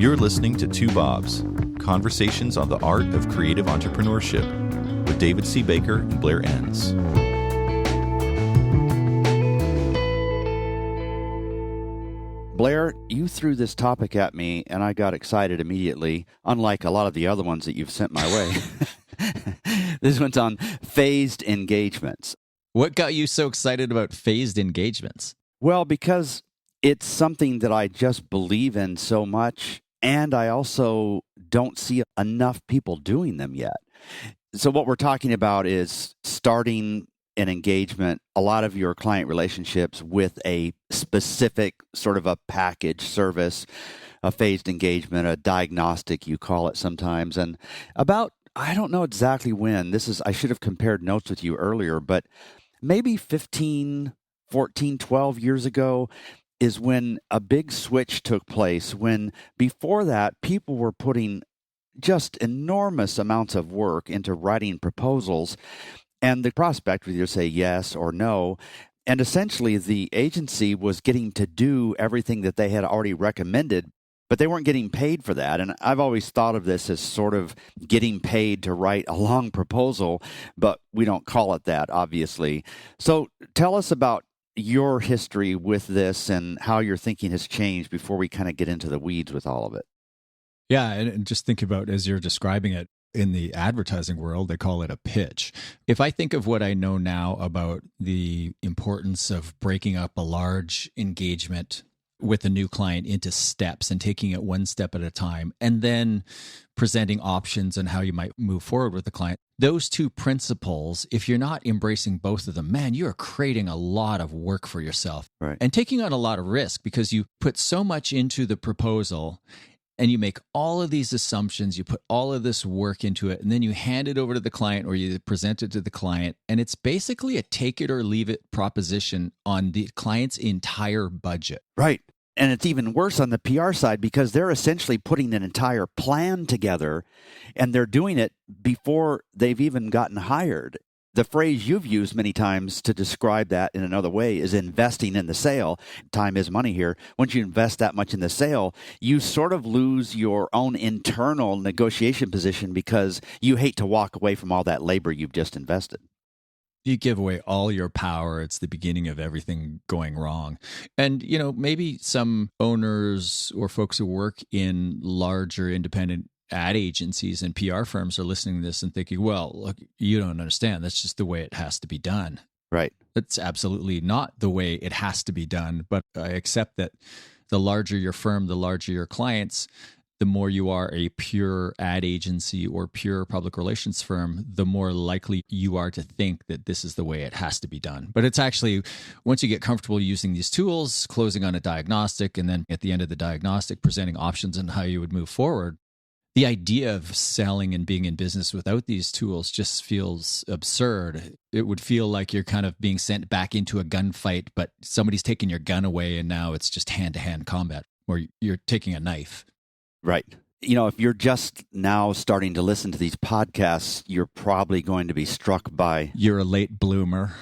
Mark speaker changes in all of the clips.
Speaker 1: You're listening to Two Bobs, conversations on the art of creative entrepreneurship with David C. Baker and Blair Enns.
Speaker 2: Blair, you threw this topic at me, and I got excited immediately, unlike a lot of the other ones that you've sent my way. This one's on phased engagements.
Speaker 3: What got you so excited about phased engagements?
Speaker 2: Well, because it's something that I just believe in so much, and I also don't see enough people doing them yet. So what we're talking about is starting an engagement, a lot of your client relationships with a specific sort of a package service, a phased engagement, a diagnostic, you call it sometimes. And about, I don't know exactly when, I should have compared notes with you earlier, but maybe 15, 14, 12 years ago is when a big switch took place, when before that, people were putting just enormous amounts of work into writing proposals, and the prospect would either say yes or no. And essentially, the agency was getting to do everything that they had already recommended, but they weren't getting paid for that. And I've always thought of this as sort of getting paid to write a long proposal, but we don't call it that, obviously. So tell us about your history with this and how your thinking has changed before we kind of get into the weeds with all of it.
Speaker 3: Yeah, and just think about, as you're describing it, in the advertising world, they call it a pitch. If I think of what I know now about the importance of breaking up a large engagement with a new client into steps and taking it one step at a time, and then presenting options on how you might move forward with the client. Those two principles, if you're not embracing both of them, man, you're creating a lot of work for yourself.
Speaker 2: Right.
Speaker 3: And taking on a lot of risk because you put so much into the proposal and you make all of these assumptions, you put all of this work into it, and then you hand it over to the client or you present it to the client. And it's basically a take it or leave it proposition on the client's entire budget.
Speaker 2: Right. And it's even worse on the PR side because they're essentially putting an entire plan together and they're doing it before they've even gotten hired. The phrase you've used many times to describe that in another way is investing in the sale. Time is money here. Once you invest that much in the sale, you sort of lose your own internal negotiation position because you hate to walk away from all that labor you've just invested.
Speaker 3: You give away all your power. It's the beginning of everything going wrong. And, maybe some owners or folks who work in larger independent ad agencies and PR firms are listening to this and thinking, well, look, you don't understand. That's just the way it has to be done.
Speaker 2: Right.
Speaker 3: That's absolutely not the way it has to be done. But I accept that the larger your firm, the larger your clients, the more you are a pure ad agency or pure public relations firm, the more likely you are to think that this is the way it has to be done. But it's actually, once you get comfortable using these tools, closing on a diagnostic, and then at the end of the diagnostic, presenting options on how you would move forward, the idea of selling and being in business without these tools just feels absurd. It would feel like you're kind of being sent back into a gunfight, but somebody's taking your gun away and now it's just hand-to-hand combat, or you're taking a knife.
Speaker 2: Right. If you're just now starting to listen to these podcasts, you're probably going to be struck by...
Speaker 3: You're a late bloomer.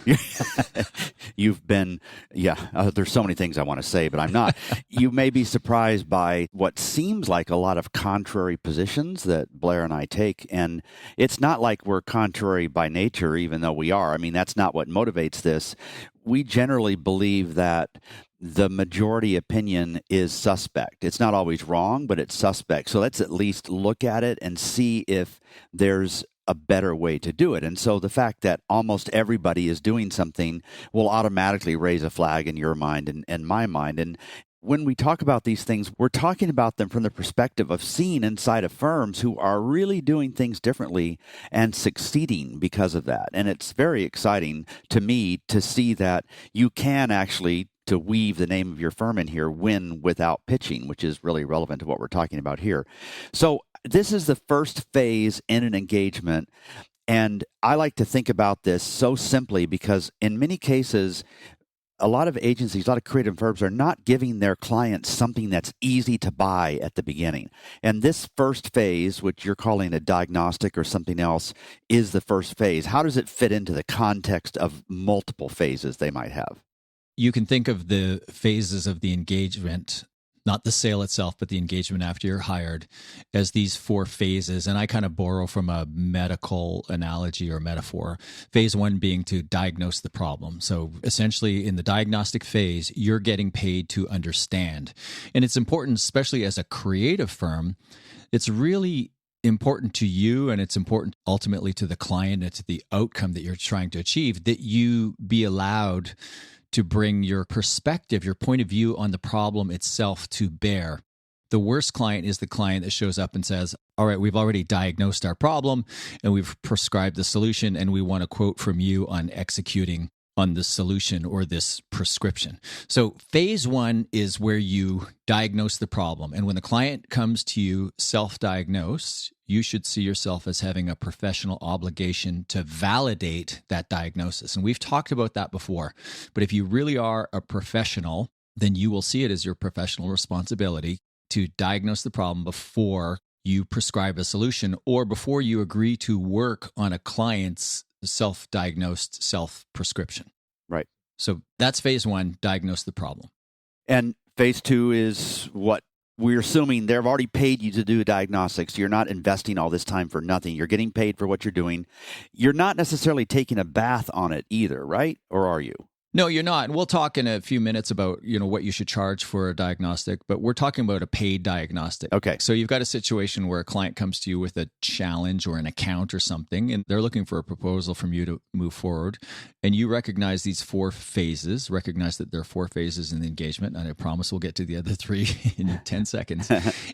Speaker 2: You've been... there's so many things I want to say, but I'm not. You may be surprised by what seems like a lot of contrary positions that Blair and I take. And it's not like we're contrary by nature, even though we are. I mean, that's not what motivates this. We generally believe that the majority opinion is suspect. It's not always wrong, but it's suspect. So let's at least look at it and see if there's a better way to do it. And so the fact that almost everybody is doing something will automatically raise a flag in your mind and my mind. And when we talk about these things, we're talking about them from the perspective of seeing inside of firms who are really doing things differently and succeeding because of that. And it's very exciting to me to see that you can actually, to weave the name of your firm in here, win without pitching, which is really relevant to what we're talking about here. So this is the first phase in an engagement. And I like to think about this so simply because in many cases, a lot of agencies, a lot of creative firms are not giving their clients something that's easy to buy at the beginning. And this first phase, which you're calling a diagnostic or something else, is the first phase. How does it fit into the context of multiple phases they might have?
Speaker 3: You can think of the phases of the engagement not the sale itself, but the engagement after you're hired, as these 4 phases. And I kind of borrow from a medical analogy or metaphor. Phase 1 being to diagnose the problem. So essentially in the diagnostic phase, you're getting paid to understand. And it's important, especially as a creative firm, it's really important to you, and it's important ultimately to the client and to the outcome that you're trying to achieve, that you be allowed to bring your perspective, your point of view on the problem itself to bear. The worst client is the client that shows up and says, all right, we've already diagnosed our problem and we've prescribed the solution, and we want a quote from you on executing on the solution or this prescription. So phase 1 is where you diagnose the problem. And when the client comes to you self-diagnosed, you should see yourself as having a professional obligation to validate that diagnosis. And we've talked about that before. But if you really are a professional, then you will see it as your professional responsibility to diagnose the problem before you prescribe a solution or before you agree to work on a client's self-diagnosed self-prescription.
Speaker 2: Right.
Speaker 3: So that's phase 1, diagnose the problem.
Speaker 2: And phase 2 is what we're assuming they've already paid you to do diagnostics. You're not investing all this time for nothing. You're getting paid for what you're doing. You're not necessarily taking a bath on it either, right? Or are you?
Speaker 3: No, you're not. And we'll talk in a few minutes about, what you should charge for a diagnostic, but we're talking about a paid diagnostic.
Speaker 2: Okay.
Speaker 3: So you've got a situation where a client comes to you with a challenge or an account or something, and they're looking for a proposal from you to move forward. And you recognize these 4 phases, recognize that there are 4 phases in the engagement. And I promise we'll get to the other 3 in 10 seconds.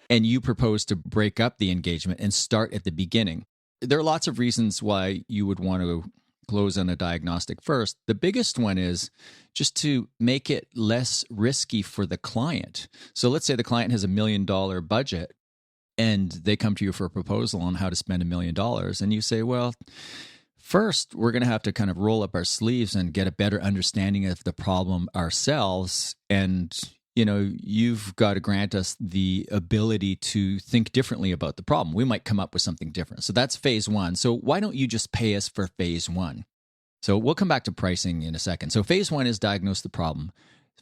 Speaker 3: And you propose to break up the engagement and start at the beginning. There are lots of reasons why you would want to close on a diagnostic first. The biggest one is just to make it less risky for the client. So let's say the client has $1 million budget and they come to you for a proposal on how to spend $1 million. And you say, well, first, we're going to have to kind of roll up our sleeves and get a better understanding of the problem ourselves. And you've got to grant us the ability to think differently about the problem. We might come up with something different. So that's phase 1. So why don't you just pay us for phase 1? So we'll come back to pricing in a second. So phase 1 is diagnose the problem.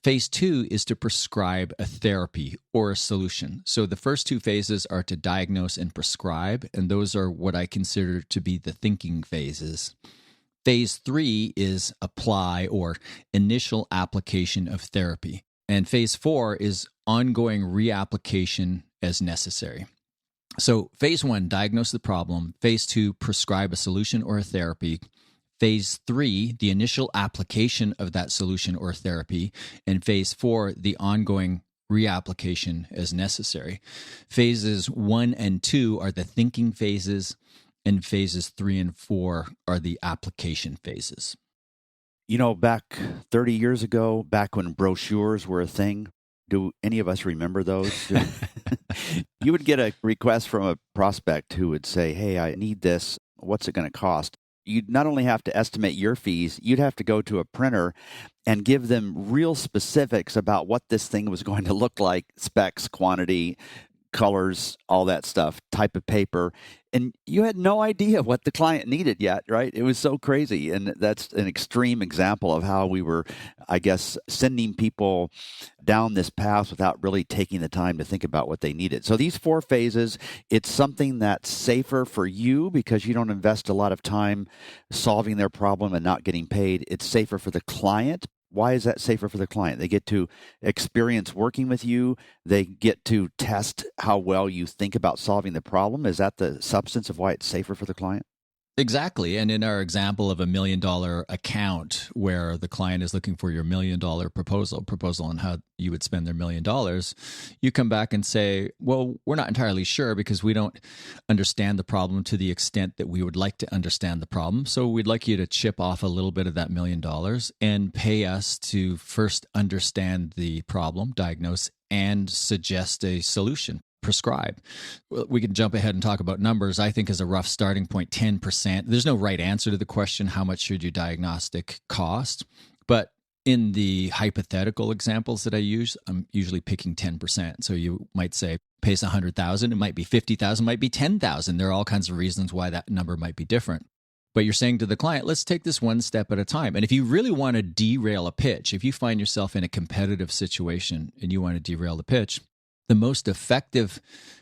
Speaker 3: Phase 2 is to prescribe a therapy or a solution. So the first 2 phases are to diagnose and prescribe, and those are what I consider to be the thinking phases. Phase 3 is apply or initial application of therapy. And phase 4 is ongoing reapplication as necessary. So phase 1, diagnose the problem. Phase 2, prescribe a solution or a therapy. Phase 3, the initial application of that solution or therapy. And phase 4, the ongoing reapplication as necessary. Phases 1 and 2 are the thinking phases, and phases 3 and 4 are the application phases.
Speaker 2: Back 30 years ago, back when brochures were a thing, do any of us remember those? You would get a request from a prospect who would say, hey, I need this. What's it going to cost? You'd not only have to estimate your fees, you'd have to go to a printer and give them real specifics about what this thing was going to look like, specs, quantity, colors, all that stuff, type of paper. And you had no idea what the client needed yet, right? It was so crazy. And that's an extreme example of how we were, I guess, sending people down this path without really taking the time to think about what they needed. So these 4 phases, it's something that's safer for you because you don't invest a lot of time solving their problem and not getting paid. It's safer for the client. Why is that safer for the client? They get to experience working with you. They get to test how well you think about solving the problem. Is that the substance of why it's safer for the client?
Speaker 3: Exactly. And in our example of $1 million account where the client is looking for your $1 million proposal on how you would spend their $1 million, you come back and say, well, we're not entirely sure because we don't understand the problem to the extent that we would like to understand the problem. So we'd like you to chip off a little bit of that $1 million and pay us to first understand the problem, diagnose, and suggest a solution. Prescribe. We can jump ahead and talk about numbers. I think as a rough starting point, 10%. There's no right answer to the question, how much should your diagnostic cost? But in the hypothetical examples that I use, I'm usually picking 10%. So you might say, pays $100,000, it might be $50,000, might be $10,000. There are all kinds of reasons why that number might be different. But you're saying to the client, let's take this one step at a time. And if you really want to derail a pitch, if you find yourself in a competitive situation and you want to derail the pitch, The most effective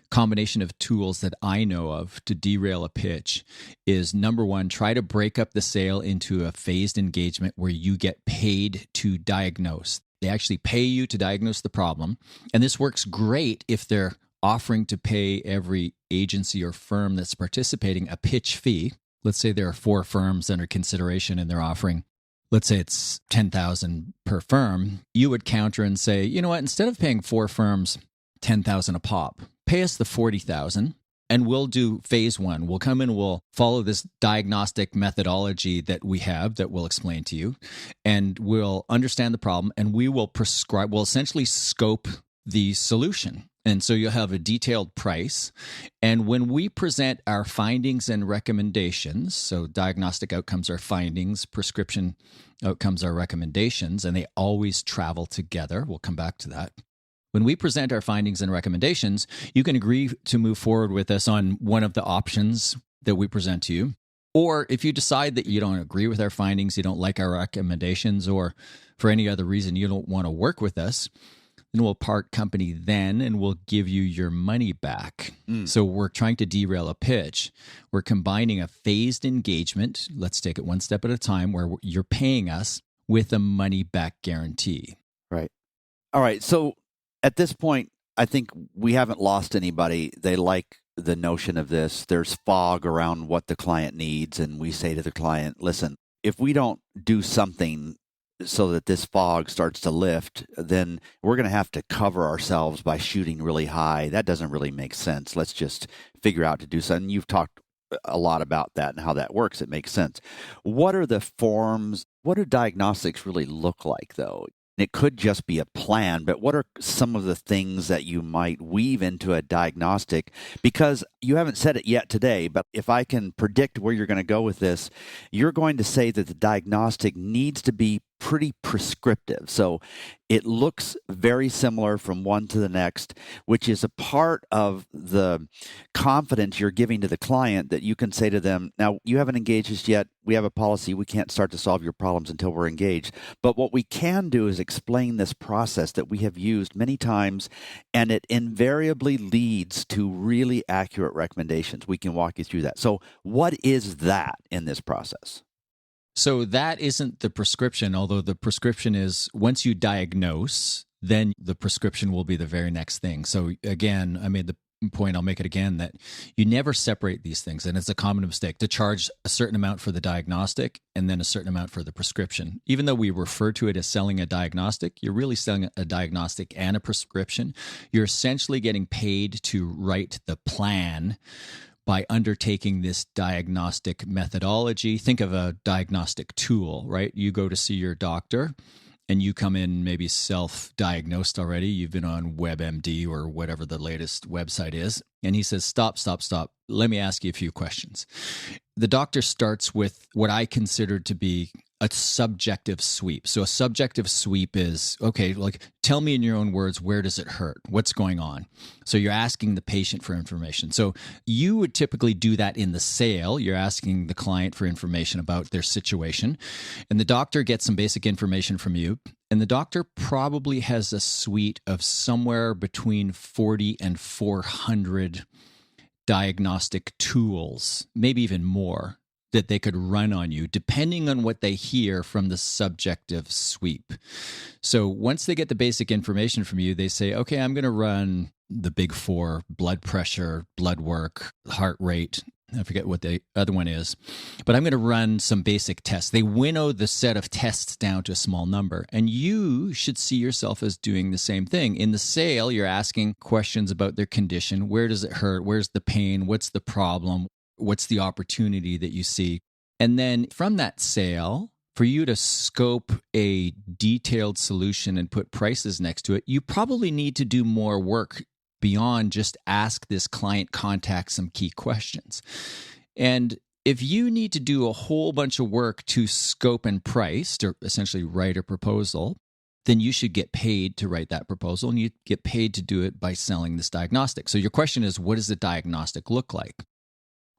Speaker 3: combination of tools that I know of to derail a pitch is, number one, try to break up the sale into a phased engagement where you get paid to diagnose. They actually pay you to diagnose the problem. And this works great if they're offering to pay every agency or firm that's participating a pitch fee. Let's say there are 4 firms under consideration and they're offering, let's say it's $10,000 per firm. You would counter and say, you know what, instead of paying 4 firms $10,000 a pop, pay us the $40,000 and we'll do phase 1. We'll come in, we'll follow this diagnostic methodology that we have that we'll explain to you, and we'll understand the problem, and we will prescribe, we'll essentially scope the solution. And so you'll have a detailed price. And when we present our findings and recommendations, so diagnostic outcomes are findings, prescription outcomes are recommendations, and they always travel together. We'll come back to that. When we present our findings and recommendations, you can agree to move forward with us on one of the options that we present to you. Or if you decide that you don't agree with our findings, you don't like our recommendations, or for any other reason you don't want to work with us, then we'll part company then and we'll give you your money back. So we're trying to derail a pitch. We're combining a phased engagement, let's take it one step at a time, where you're paying us with a money back guarantee.
Speaker 2: Right. All right. So at this point, I think we haven't lost anybody. They like the notion of this. There's fog around what the client needs. And we say to the client, listen, if we don't do something so that this fog starts to lift, then we're going to have to cover ourselves by shooting really high. That doesn't really make sense. Let's just figure out to do something. You've talked a lot about that and how that works. It makes sense. What are the forms? What do diagnostics really look like, though? It could just be a plan, but what are some of the things that you might weave into a diagnostic? Because you haven't said it yet today, but if I can predict where you're going to go with this, you're going to say that the diagnostic needs to be pretty prescriptive. So it looks very similar from one to the next, which is a part of the confidence you're giving to the client, that you can say to them, now, you haven't engaged us yet. We have a policy. We can't start to solve your problems until we're engaged. But what we can do is explain this process that we have used many times, and it invariably leads to really accurate recommendations. We can walk you through that. So what is that in this process?
Speaker 3: So that isn't the prescription, although the prescription is once you diagnose, then the prescription will be the very next thing. So again, I made the point, I'll make it again, that you never separate these things. And it's a common mistake to charge a certain amount for the diagnostic and then a certain amount for the prescription. Even though we refer to it as selling a diagnostic, you're really selling a diagnostic and a prescription. You're essentially getting paid to write the plan by undertaking this diagnostic methodology. Think of a diagnostic tool, right? You go to see your doctor and you come in maybe self-diagnosed already. You've been on WebMD or whatever the latest website is. And he says, stop. Let me ask you a few questions. The doctor starts with what I consider to be a subjective sweep. So a subjective sweep is, okay, like, tell me in your own words, where does it hurt? What's going on? So you're asking the patient for information. So you would typically do that in the sale. You're asking the client for information about their situation, and the doctor gets some basic information from you. And the doctor probably has a suite of somewhere between 40 and 400 diagnostic tools, maybe even more, that they could run on you, depending on what they hear from the subjective sweep. So once they get the basic information from you, they say, okay, I'm going to run the big 4: blood pressure, blood work, heart rate. I forget what the other one is, but I'm going to run some basic tests. They winnow the set of tests down to a small number, and you should see yourself as doing the same thing. In the sale, you're asking questions about their condition. Where does it hurt? Where's the pain? What's the problem? What's the opportunity that you see? And then from that sale, for you to scope a detailed solution and put prices next to it, you probably need to do more work beyond just ask this client contact some key questions. And if you need to do a whole bunch of work to scope and price, to essentially write a proposal, then you should get paid to write that proposal, and you get paid to do it by selling this diagnostic. So your question is, what does the diagnostic look like?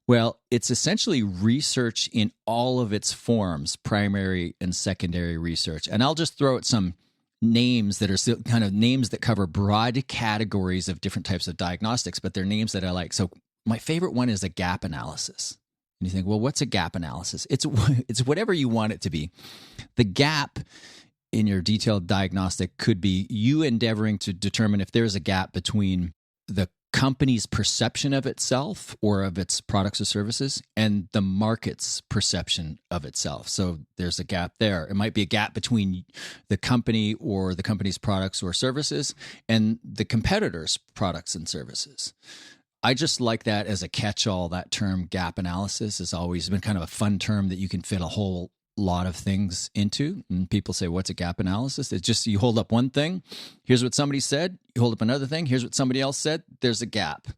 Speaker 3: Well, it's essentially research in all of its forms, primary and secondary research. And I'll just throw out some names that are still kind of names that cover broad categories of different types of diagnostics, but they're names that I like. So my favorite one is a gap analysis. And you think, well, what's a gap analysis? It's whatever you want it to be. The gap in your detailed diagnostic could be you endeavoring to determine if there's a gap between the company's perception of itself or of its products or services and the market's perception of itself. So there's a gap there. It might be a gap between the company or the company's products or services and the competitor's products and services. I just like that as a catch-all. That term gap analysis has always been kind of a fun term that you can fit a whole lot of things into. And people say, what's a gap analysis? It's just you hold up one thing, here's what somebody said, you hold up another thing, here's what somebody else said, there's a gap.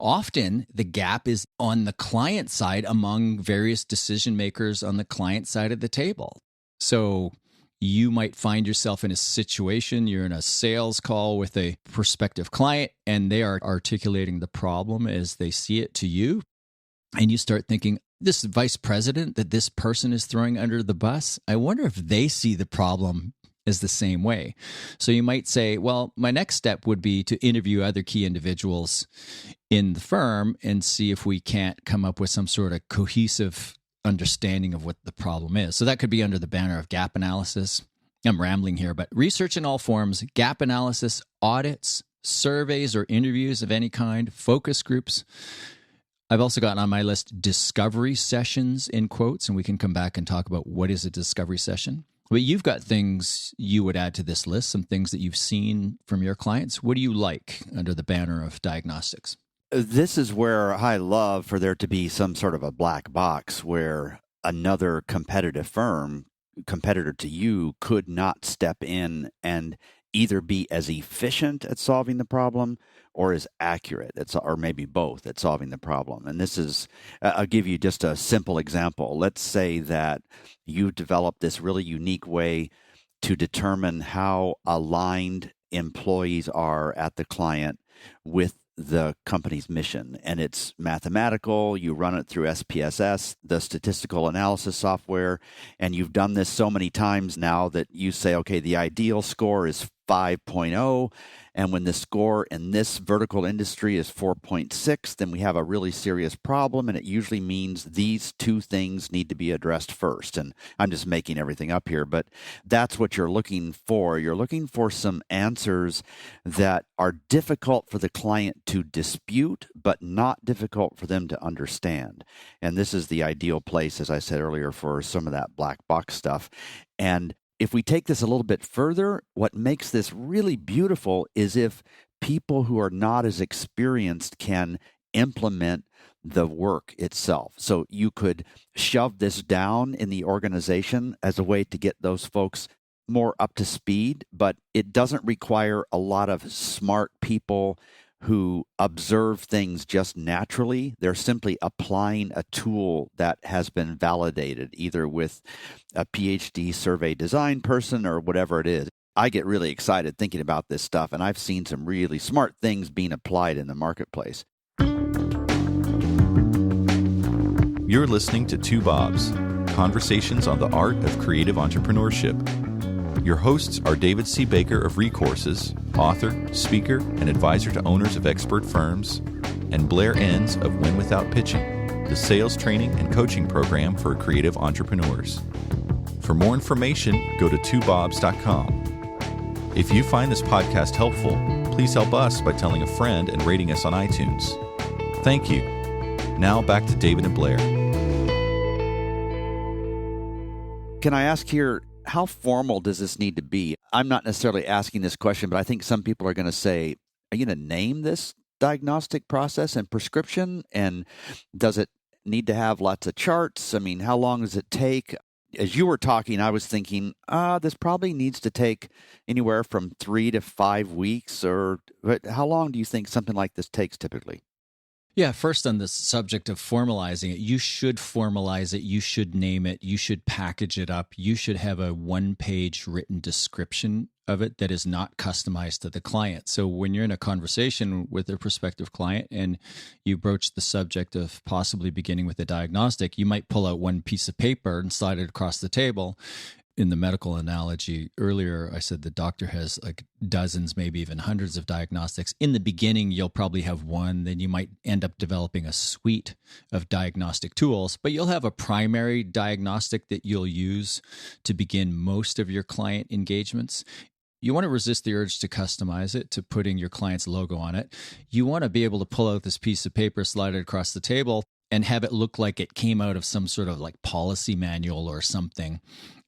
Speaker 3: Often the gap is on the client side among various decision makers on the client side of the table. So you might find yourself in a situation, you're in a sales call with a prospective client, and they are articulating the problem as they see it to you. And you start thinking, this vice president that this person is throwing under the bus, I wonder if they see the problem as the same way. So you might say, well, my next step would be to interview other key individuals in the firm and see if we can't come up with some sort of cohesive understanding of what the problem is. So that could be under the banner of gap analysis. I'm rambling here, but research in all forms, gap analysis, audits, surveys or interviews of any kind, focus groups. I've also got on my list discovery sessions in quotes, and we can come back and talk about what is a discovery session. But you've got things you would add to this list, some things that you've seen from your clients. What do you like under the banner of diagnostics?
Speaker 2: This is where I love for there to be some sort of a black box where another competitive firm, competitor to you, could not step in and either be as efficient at solving the problem or as accurate, or maybe both, at solving the problem. And this is, I'll give you just a simple example. Let's say that you developed this really unique way to determine how aligned employees are at the client with the company's mission, and it's mathematical. You run it through SPSS, the statistical analysis software, and you've done this so many times now that you say, okay, the ideal score is 5.0, and when the score in this vertical industry is 4.6, then we have a really serious problem, and it usually means these two things need to be addressed first. And I'm just making everything up here, but that's what you're looking for. You're looking for some answers that are difficult for the client to dispute, but not difficult for them to understand. And this is the ideal place, as I said earlier, for some of that black box stuff. And if we take this a little bit further, what makes this really beautiful is if people who are not as experienced can implement the work itself. So you could shove this down in the organization as a way to get those folks more up to speed, but it doesn't require a lot of smart people who observe things just naturally. They're simply applying a tool that has been validated, either with a PhD survey design person or whatever it is. I get really excited thinking about this stuff, and I've seen some really smart things being applied in the marketplace.
Speaker 1: You're listening to Two Bobs, conversations on the art of creative entrepreneurship. Your hosts are David C. Baker of Recourses, author, speaker, and advisor to owners of expert firms, and Blair Enns of Win Without Pitching, the sales training and coaching program for creative entrepreneurs. For more information, go to twobobs.com. If you find this podcast helpful, please help us by telling a friend and rating us on iTunes. Thank you. Now back to David and Blair.
Speaker 2: Can I ask here, how formal does this need to be? I'm not necessarily asking this question, but I think some people are going to say, are you going to name this diagnostic process and prescription? And does it need to have lots of charts? I mean, how long does it take? As you were talking, I was thinking, this probably needs to take anywhere from 3 to 5 weeks. But how long do you think something like this takes typically?
Speaker 3: Yeah, first on the subject of formalizing it, you should formalize it, you should name it, you should package it up, you should have a one-page written description of it that is not customized to the client. So when you're in a conversation with a prospective client and you broach the subject of possibly beginning with a diagnostic, you might pull out one piece of paper and slide it across the table in the medical analogy earlier, I said the doctor has like dozens, maybe even hundreds of diagnostics. In the beginning, you'll probably have one, then you might end up developing a suite of diagnostic tools, but you'll have a primary diagnostic that you'll use to begin most of your client engagements. You want to resist the urge to customize it, to putting your client's logo on it. You want to be able to pull out this piece of paper, slide it across the table, and have it look like it came out of some sort of like policy manual or something.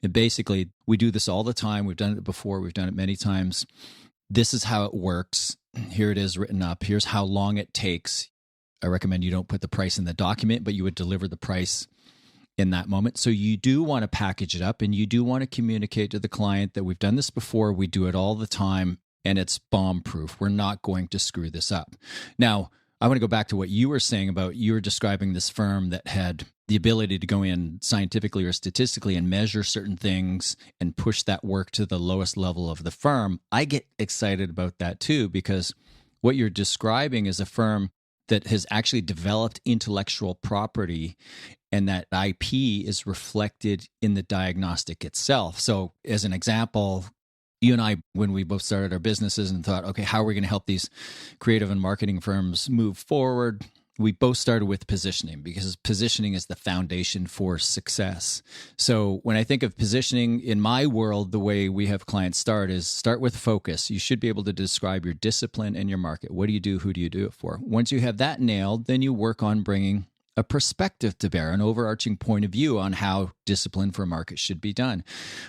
Speaker 3: And basically, we do this all the time. We've done it before. We've done it many times. This is how it works. Here it is written up. Here's how long it takes. I recommend you don't put the price in the document, but you would deliver the price in that moment. So you do want to package it up, and you do want to communicate to the client that we've done this before. We do it all the time, and it's bomb-proof. We're not going to screw this up. Now, I want to go back to what you were saying about you were describing this firm that had the ability to go in scientifically or statistically and measure certain things and push that work to the lowest level of the firm. I get excited about that too, because what you're describing is a firm that has actually developed intellectual property, and that IP is reflected in the diagnostic itself. So as an example, you and I, when we both started our businesses and thought, okay, how are we going to help these creative and marketing firms move forward? We both started with positioning, because positioning is the foundation for success. So when I think of positioning in my world, the way we have clients start is start with focus. You should be able to describe your discipline and your market. What do you do? Who do you do it for? Once you have that nailed, then you work on bringing a perspective to bear, an overarching point of view on how discipline for a market should be done.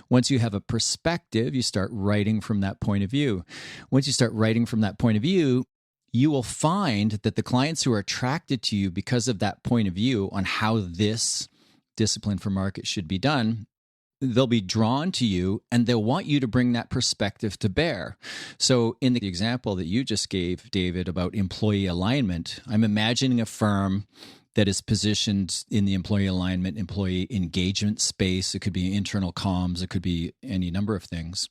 Speaker 3: Once you have a perspective, you start writing from that point of view. Once you start writing from that point of view, you will find that the clients who are attracted to you because of that point of view on how this discipline for market should be done, they'll be drawn to you, and they'll want you to bring that perspective to bear. So in the example that you just gave, David, about employee alignment, I'm imagining a firm that is positioned in the employee alignment, employee engagement space. It could be internal comms. It could be any number of things.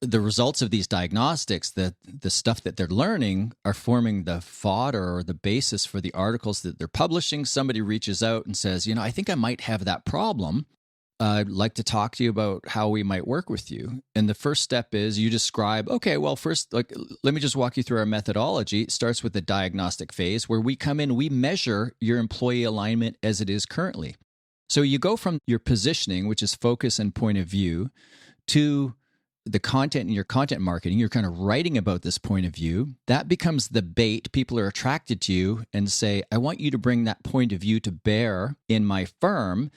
Speaker 3: The results of these diagnostics, the stuff that they're learning, are forming the fodder or the basis for the articles that they're publishing. Somebody reaches out and says, I think I might have that problem. I'd like to talk to you about how we might work with you. And the first step is you describe, okay, well, first, let me just walk you through our methodology. It starts with the diagnostic phase, where we come in, we measure your employee alignment as it is currently. So you go from your positioning, which is focus and point of view, to the content in your content marketing. You're kind of writing about this point of view. That becomes the bait. People are attracted to you and say, I want you to bring that point of view to bear in my firm.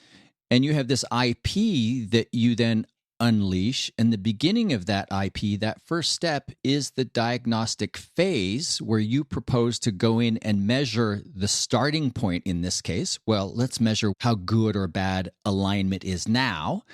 Speaker 3: And you have this IP that you then unleash. And the beginning of that IP, that first step, is the diagnostic phase, where you propose to go in and measure the starting point in this case. Well, let's measure how good or bad alignment is now.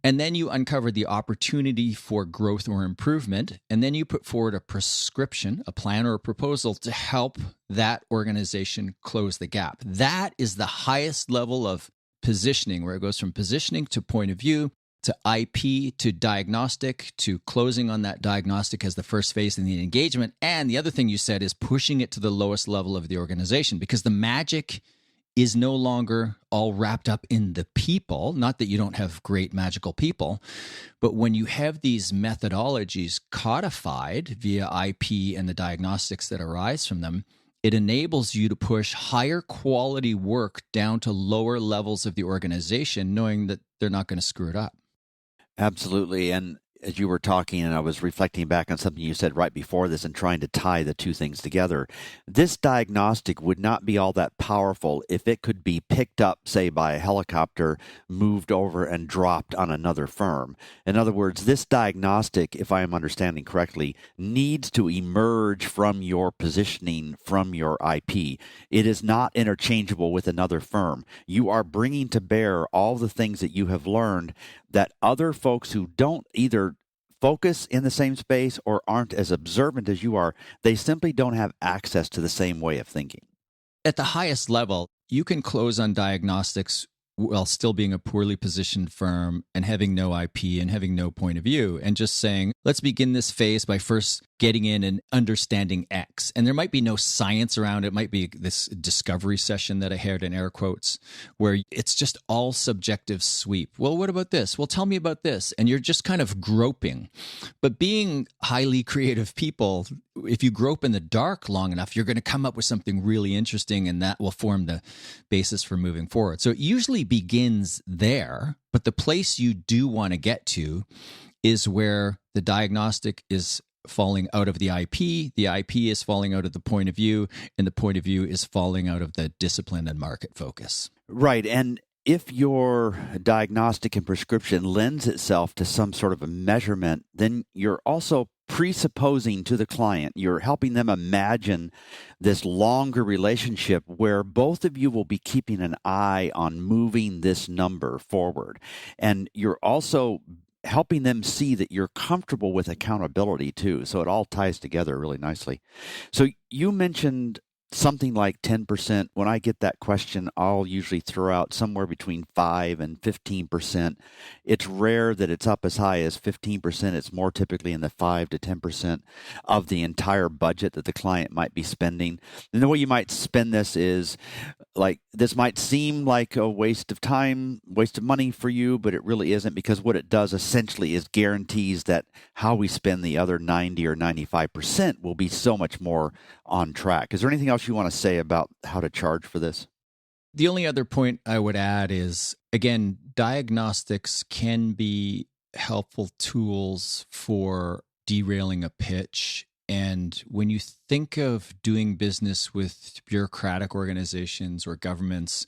Speaker 3: And then you uncover the opportunity for growth or improvement. And then you put forward a prescription, a plan or a proposal to help that organization close the gap. That is the highest level of positioning, where it goes from positioning to point of view to IP to diagnostic to closing on that diagnostic as the first phase in the engagement. And the other thing you said is pushing it to the lowest level of the organization, because the magic is no longer all wrapped up in the people. Not that you don't have great magical people, but when you have these methodologies codified via IP and the diagnostics that arise from them, it enables you to push higher quality work down to lower levels of the organization, knowing that they're not going to screw it up.
Speaker 2: Absolutely. And as you were talking, and I was reflecting back on something you said right before this and trying to tie the two things together, this diagnostic would not be all that powerful if it could be picked up, say, by a helicopter, moved over and dropped on another firm. In other words, this diagnostic, if I am understanding correctly, needs to emerge from your positioning, from your IP. It is not interchangeable with another firm. You are bringing to bear all the things that you have learned that other folks who don't either focus in the same space or aren't as observant as you are, they simply don't have access to the same way of thinking.
Speaker 3: At the highest level, you can close on diagnostics while still being a poorly positioned firm and having no IP and having no point of view, and just saying, let's begin this phase by first getting in and understanding X. And there might be no science around it. It might be this discovery session that I had in air quotes, where it's just all subjective sweep. Well, what about this? Well, tell me about this. And you're just kind of groping. But being highly creative people, if you grope in the dark long enough, you're going to come up with something really interesting, and that will form the basis for moving forward. So it usually begins there, but the place you do want to get to is where the diagnostic is falling out of the IP is falling out of the point of view, and the point of view is falling out of the discipline and market focus.
Speaker 2: Right. And if your diagnostic and prescription lends itself to some sort of a measurement, then you're also presupposing to the client, you're helping them imagine this longer relationship where both of you will be keeping an eye on moving this number forward. And you're also helping them see that you're comfortable with accountability too. So it all ties together really nicely. So you mentioned something like 10%. When I get that question, I'll usually throw out somewhere between 5 and 15%. It's rare that it's up as high as 15%. It's more typically in the 5 to 10% of the entire budget that the client might be spending. And the way you might spend this is like, this might seem like a waste of time, waste of money for you, but it really isn't, because what it does essentially is guarantees that how we spend the other 90 or 95% will be so much more on track. Is there anything else you want to say about how to charge for this?
Speaker 3: The only other point I would add is, again, diagnostics can be helpful tools for derailing a pitch. And when you think of doing business with bureaucratic organizations or governments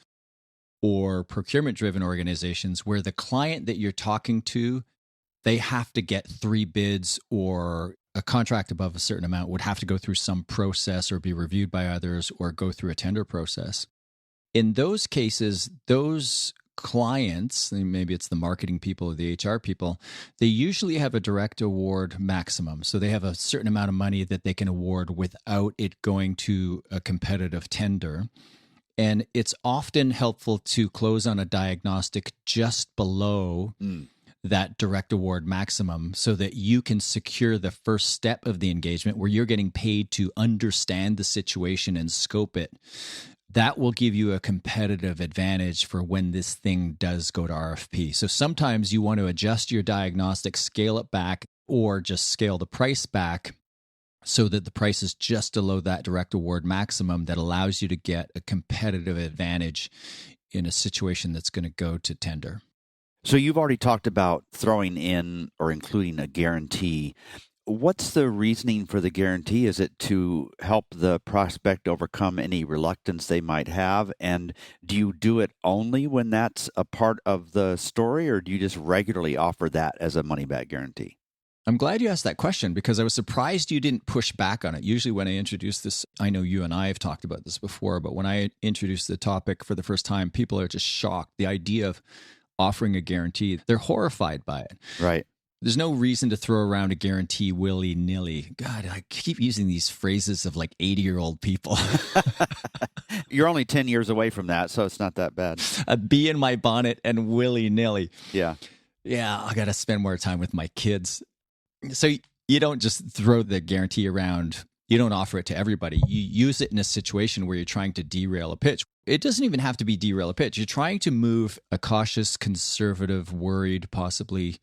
Speaker 3: or procurement-driven organizations where the client that you're talking to, they have to get 3 bids, or a contract above a certain amount would have to go through some process or be reviewed by others or go through a tender process. In those cases, those clients, maybe it's the marketing people or the HR people, they usually have a direct award maximum. So they have a certain amount of money that they can award without it going to a competitive tender. And it's often helpful to close on a diagnostic just below that direct award maximum so that you can secure the first step of the engagement where you're getting paid to understand the situation and scope it. That will give you a competitive advantage for when this thing does go to RFP. So sometimes you want to adjust your diagnostic, scale it back, or just scale the price back so that the price is just below that direct award maximum that allows you to get a competitive advantage in a situation that's going to go to tender.
Speaker 2: So you've already talked about throwing in or including a guarantee. What's the reasoning for the guarantee? Is it to help the prospect overcome any reluctance they might have? And do you do it only when that's a part of the story, or do you just regularly offer that as a money-back guarantee?
Speaker 3: I'm glad you asked that question, because I was surprised you didn't push back on it. Usually when I introduce this, I know you and I have talked about this before, but when I introduce the topic for the first time, people are just shocked. The idea of offering a guarantee, they're horrified by it.
Speaker 2: Right.
Speaker 3: There's no reason to throw around a guarantee willy-nilly. God, I keep using these phrases of like 80-year-old people.
Speaker 2: You're only 10 years away from that, so it's not that bad.
Speaker 3: A bee in my bonnet and willy-nilly.
Speaker 2: Yeah.
Speaker 3: Yeah, I got to spend more time with my kids. So you don't just throw the guarantee around. You don't offer it to everybody. You use it in a situation where you're trying to derail a pitch. It doesn't even have to be derail a pitch. You're trying to move a cautious, conservative, worried, possibly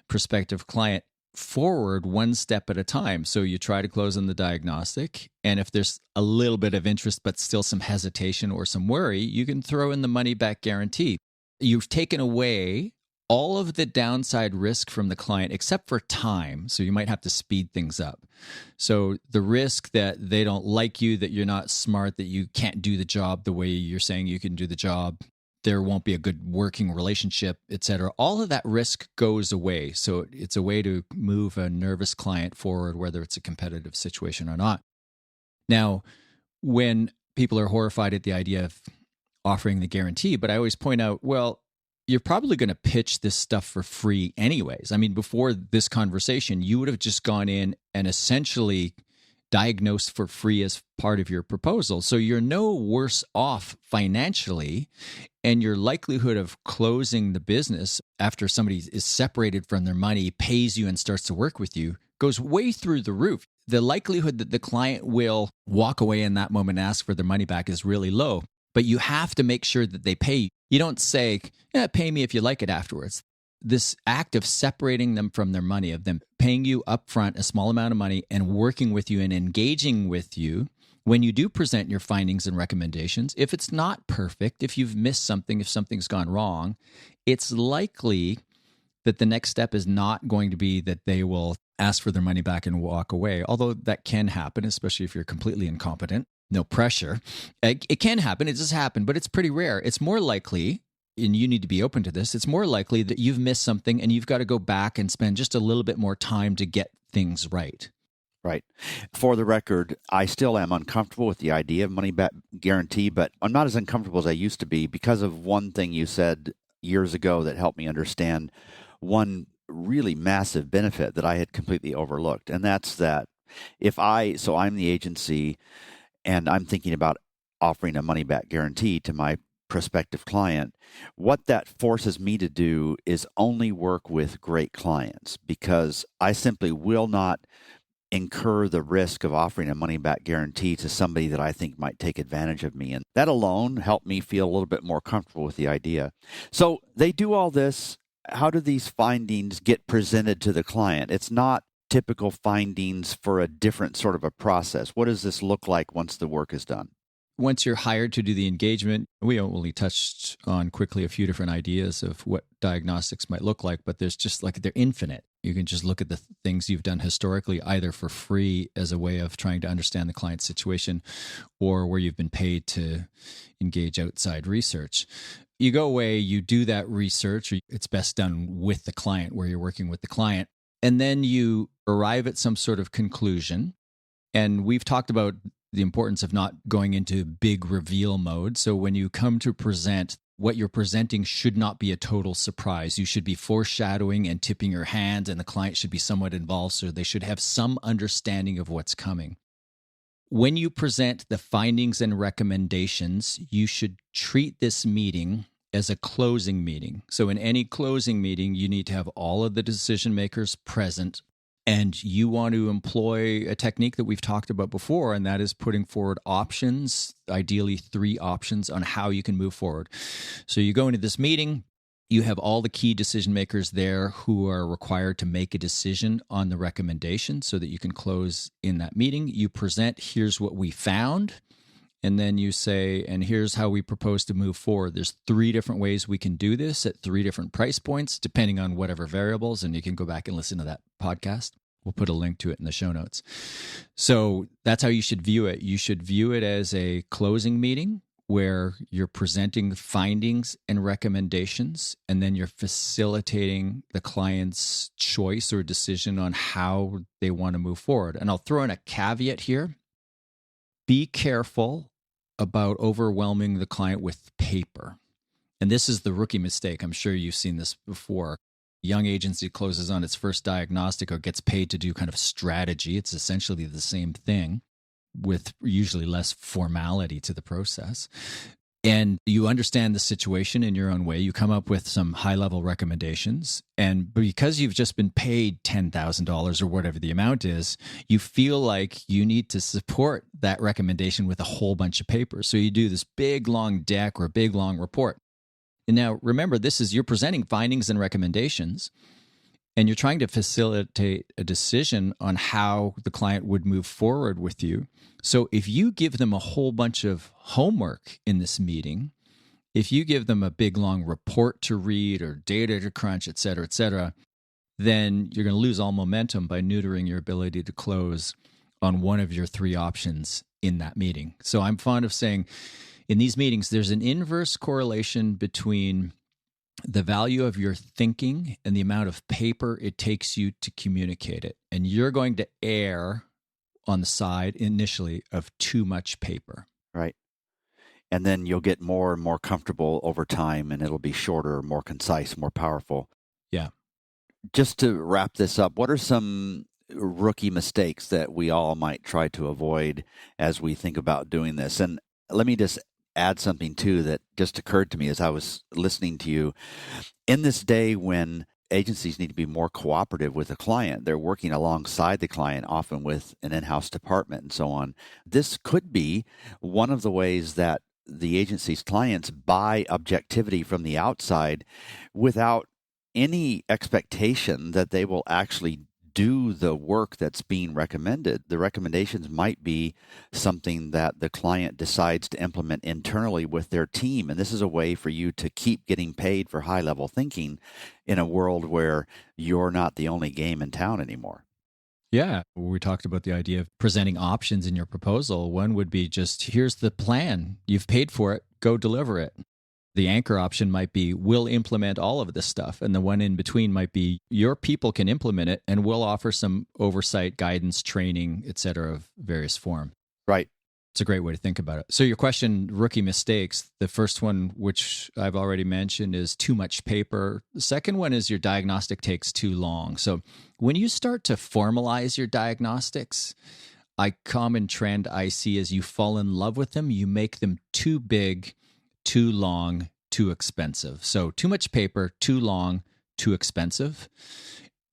Speaker 3: prospective client forward one step at a time. So you try to close on the diagnostic, and if there's a little bit of interest but still some hesitation or some worry, you can throw in the money back guarantee. You've taken away all of the downside risk from the client except for time. So you might have to speed things up. So the risk that they don't like you, that you're not smart, that you can't do the job the way you're saying you can do the job, there won't be a good working relationship, et cetera. All of that risk goes away. So it's a way to move a nervous client forward, whether it's a competitive situation or not. Now, when people are horrified at the idea of offering the guarantee, but I always point out, well, you're probably going to pitch this stuff for free anyways. I mean, before this conversation, you would have just gone in and essentially Diagnose for free as part of your proposal. So you're no worse off financially, and your likelihood of closing the business after somebody is separated from their money, pays you, and starts to work with you goes way through the roof. The likelihood that the client will walk away in that moment and ask for their money back is really low, but you have to make sure that they pay you. You don't say, yeah, pay me if you like it afterwards. This act of separating them from their money, of them paying you upfront a small amount of money and working with you and engaging with you when you do present your findings and recommendations, if it's not perfect, if you've missed something, if something's gone wrong, it's likely that the next step is not going to be that they will ask for their money back and walk away, although that can happen, especially if you're completely incompetent. No pressure. It can happen. It does happen, but it's pretty rare. It's more likely, and you need to be open to this, it's more likely that you've missed something and you've got to go back and spend just a little bit more time to get things right.
Speaker 2: Right. For the record, I still am uncomfortable with the idea of money back guarantee, but I'm not as uncomfortable as I used to be because of one thing you said years ago that helped me understand one really massive benefit that I had completely overlooked. And that's that so I'm the agency and I'm thinking about offering a money back guarantee to my prospective client, what that forces me to do is only work with great clients, because I simply will not incur the risk of offering a money back guarantee to somebody that I think might take advantage of me. And that alone helped me feel a little bit more comfortable with the idea. So they do all this. How do these findings get presented to the client? It's not typical findings for a different sort of a process. What does this look like once the work is done?
Speaker 3: Once you're hired to do the engagement, we only touched on quickly a few different ideas of what diagnostics might look like, but there's just they're infinite. You can just look at the things you've done historically, either for free as a way of trying to understand the client's situation, or where you've been paid to engage outside research. You go away, you do that research, or it's best done with the client where you're working with the client, and then you arrive at some sort of conclusion. And we've talked about the importance of not going into big reveal mode. So when you come to present, what you're presenting should not be a total surprise. You should be foreshadowing and tipping your hand, and the client should be somewhat involved, so they should have some understanding of what's coming. When you present the findings and recommendations, you should treat this meeting as a closing meeting. So in any closing meeting, you need to have all of the decision makers present. And you want to employ a technique that we've talked about before, and that is putting forward options, ideally 3 options on how you can move forward. So you go into this meeting, you have all the key decision makers there who are required to make a decision on the recommendation so that you can close in that meeting. You present, here's what we found. And then you say, and here's how we propose to move forward. There's 3 different ways we can do this at 3 different price points, depending on whatever variables. And you can go back and listen to that podcast. We'll put a link to it in the show notes. So that's how you should view it. You should view it as a closing meeting where you're presenting findings and recommendations, and then you're facilitating the client's choice or decision on how they want to move forward. And I'll throw in a caveat here. Be careful about overwhelming the client with paper. And this is the rookie mistake. I'm sure you've seen this before. A young agency closes on its first diagnostic or gets paid to do kind of strategy. It's essentially the same thing with usually less formality to the process. And you understand the situation in your own way. You come up with some high-level recommendations. And because you've just been paid $10,000 or whatever the amount is, you feel like you need to support that recommendation with a whole bunch of papers. So you do this big, long deck or a big, long report. And now, remember, you're presenting findings and recommendations, and you're trying to facilitate a decision on how the client would move forward with you. So if you give them a whole bunch of homework in this meeting, if you give them a big, long report to read or data to crunch, et cetera, then you're going to lose all momentum by neutering your ability to close on one of your 3 options in that meeting. So I'm fond of saying in these meetings, there's an inverse correlation between the value of your thinking and the amount of paper it takes you to communicate it. And you're going to err on the side initially of too much paper.
Speaker 2: Right. And then you'll get more and more comfortable over time, and it'll be shorter, more concise, more powerful.
Speaker 3: Yeah.
Speaker 2: Just to wrap this up, what are some rookie mistakes that we all might try to avoid as we think about doing this. And let me just add something too that just occurred to me as I was listening to you. In this day when agencies need to be more cooperative with the client, they're working alongside the client, often with an in-house department and so on. This could be one of the ways that the agency's clients buy objectivity from the outside without any expectation that they will actually do the work that's being recommended. The recommendations might be something that the client decides to implement internally with their team. And this is a way for you to keep getting paid for high-level thinking in a world where you're not the only game in town anymore.
Speaker 3: Yeah, we talked about the idea of presenting options in your proposal. One would be just, here's the plan. You've paid for it. Go deliver it. The anchor option might be, we'll implement all of this stuff. And the one in between might be, your people can implement it and we'll offer some oversight, guidance, training, et cetera, of various form.
Speaker 2: Right.
Speaker 3: It's a great way to think about it. So your question, rookie mistakes, the first one, which I've already mentioned, is too much paper. The second one is your diagnostic takes too long. So when you start to formalize your diagnostics, a common trend I see is you fall in love with them, you make them too big, too long, too expensive. So too much paper, too long, too expensive.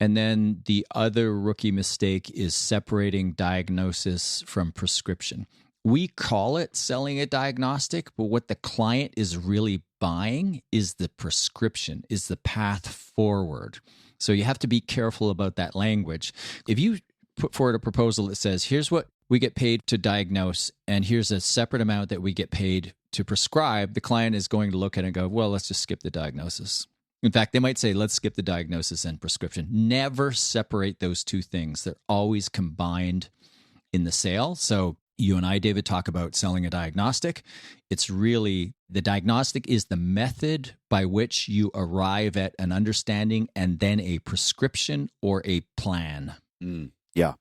Speaker 3: And then the other rookie mistake is separating diagnosis from prescription. We call it selling a diagnostic, but what the client is really buying is the prescription, is the path forward. So you have to be careful about that language. If you put forward a proposal that says, here's what we get paid to diagnose, and here's a separate amount that we get paid to prescribe, the client is going to look at it and go, well, let's just skip the diagnosis. In fact, they might say, let's skip the diagnosis and prescription. Never separate those two things. They're always combined in the sale. So you and I, David, talk about selling a diagnostic. It's really, the diagnostic is the method by which you arrive at an understanding and then a prescription or a plan.
Speaker 2: Yeah.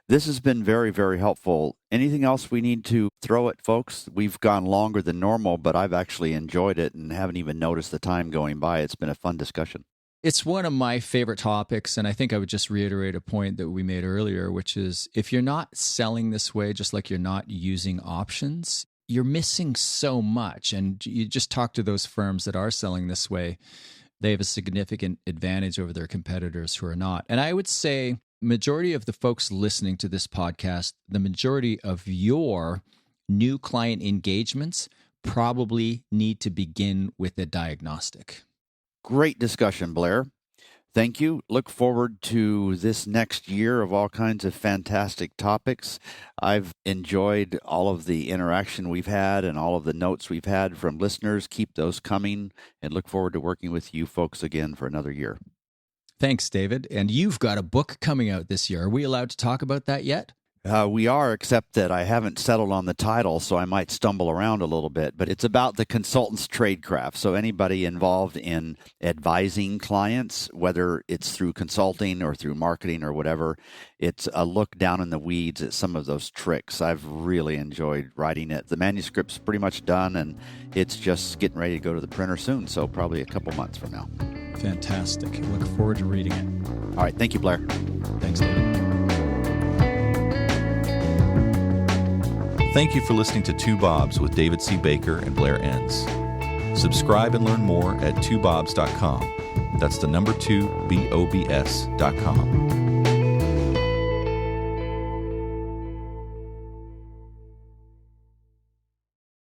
Speaker 2: This has been very, very helpful. Anything else we need to throw at folks? We've gone longer than normal, but I've actually enjoyed it and haven't even noticed the time going by. It's been a fun discussion.
Speaker 3: It's one of my favorite topics, and I think I would just reiterate a point that we made earlier, which is if you're not selling this way, just like you're not using options, you're missing so much. And you just talk to those firms that are selling this way, they have a significant advantage over their competitors who are not. And I would say majority of the folks listening to this podcast, the majority of your new client engagements probably need to begin with a diagnostic.
Speaker 2: Great discussion, Blair. Thank you. Look forward to this next year of all kinds of fantastic topics. I've enjoyed all of the interaction we've had and all of the notes we've had from listeners. Keep those coming and look forward to working with you folks again for another year.
Speaker 3: Thanks, David. And you've got a book coming out this year. Are we allowed to talk about that yet?
Speaker 2: We are, except that I haven't settled on the title, so I might stumble around a little bit. But it's about the consultant's tradecraft. So anybody involved in advising clients, whether it's through consulting or through marketing or whatever, it's a look down in the weeds at some of those tricks. I've really enjoyed writing it. The manuscript's pretty much done, and it's just getting ready to go to the printer soon, so probably a couple months from now.
Speaker 3: Fantastic. I look forward to reading it.
Speaker 2: All right. Thank you, Blair.
Speaker 3: Thanks, David.
Speaker 1: Thank you for listening to Two Bobs with David C. Baker and Blair Enns. Subscribe and learn more at twobobs.com. That's the number 2, BOBS.com.